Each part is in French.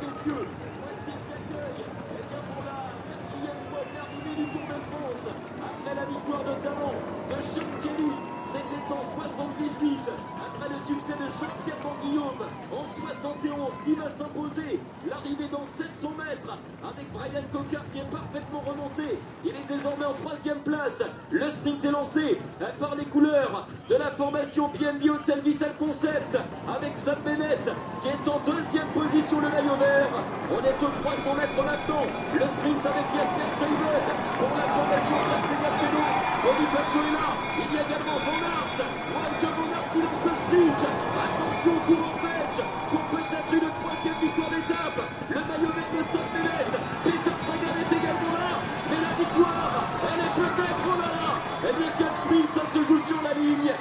messieurs, Poitiers qui accueille, et bien pour la 4e fois de l'arrivée du Tour de France, après la victoire de talent de Sean Kelly, c'était en 78, après le succès de Jean-Pierre Van-Guillaume en 71, qui va s'imposer l'arrivée dans 700 mètres avec Brian Cocard qui est parfaitement remonté. Il est désormais en 3e place. Le sprint est lancé par les couleurs de la formation BNB Hotel Vital Concept avec Sam Bennett qui est en 2e position, le maillot vert. On est aux 300 mètres maintenant. Le sprint avec Jasper Stuyven pour la formation Trek Vélo. Bonifacio est là. Il y a également Van Aert. Walter Van Aert qui lance le sprint. Attention, courant belge pour peut-être une 3e victoire d'étape. Le maillot vert de Sam Bennett. Peter Sagan est également là. Mais la victoire, elle est peut-être là. Eh bien, quel sprint, ça se joue sur la ligne.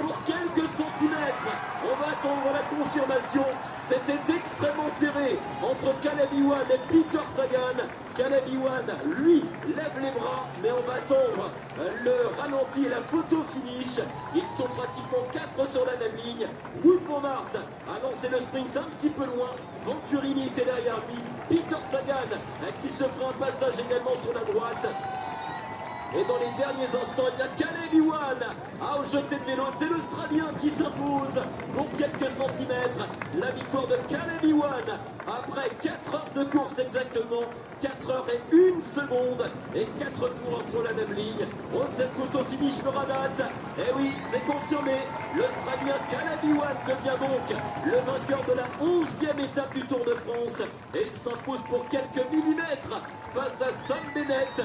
Pour quelques centimètres, on va attendre la confirmation. C'était extrêmement serré entre Caleb Ewan et Peter Sagan. Caleb Ewan, lui, lève les bras, mais on va attendre le ralenti et la photo finish. Ils sont pratiquement 4 sur la même ligne. Wout van Aert a lancé le sprint un petit peu loin. Venturini était derrière lui. Peter Sagan qui se fera un passage également sur la droite. Et dans les derniers instants, il y a Caleb Ewan à jeter de vélo. C'est l'Australien qui s'impose pour quelques centimètres. La victoire de Caleb Ewan après 4 heures de course exactement. 4 heures et 1 seconde et 4 tours sur la même ligne. Oh, cette photo finish fera date. Et oui, c'est confirmé. L'Australien Caleb Ewan devient donc le vainqueur de la 11e étape du Tour de France. Et il s'impose pour quelques millimètres face à Sam Bennett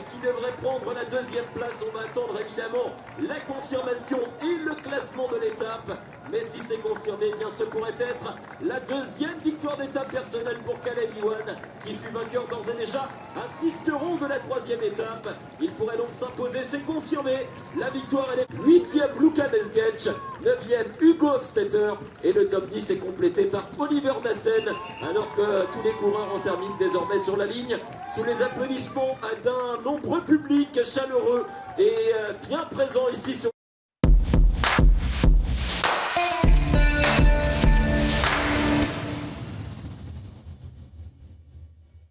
qui devrait prendre la 2e place. On va attendre évidemment la confirmation et le classement de l'étape. Mais si c'est confirmé, eh bien ce pourrait être la 2e victoire d'étape personnelle pour Caleb Ewan qui fut vainqueur d'ores et déjà à 6 euros de la 3e étape. Il pourrait donc s'imposer, c'est confirmé. La victoire elle est 8e Luka Mesgetch, 9e Hugo Hofstetter et le top 10 est complété par Oliver Nassen alors que tous les coureurs en terminent désormais sur la ligne sous les applaudissements d'un nombreux public chaleureux et bien présent ici sur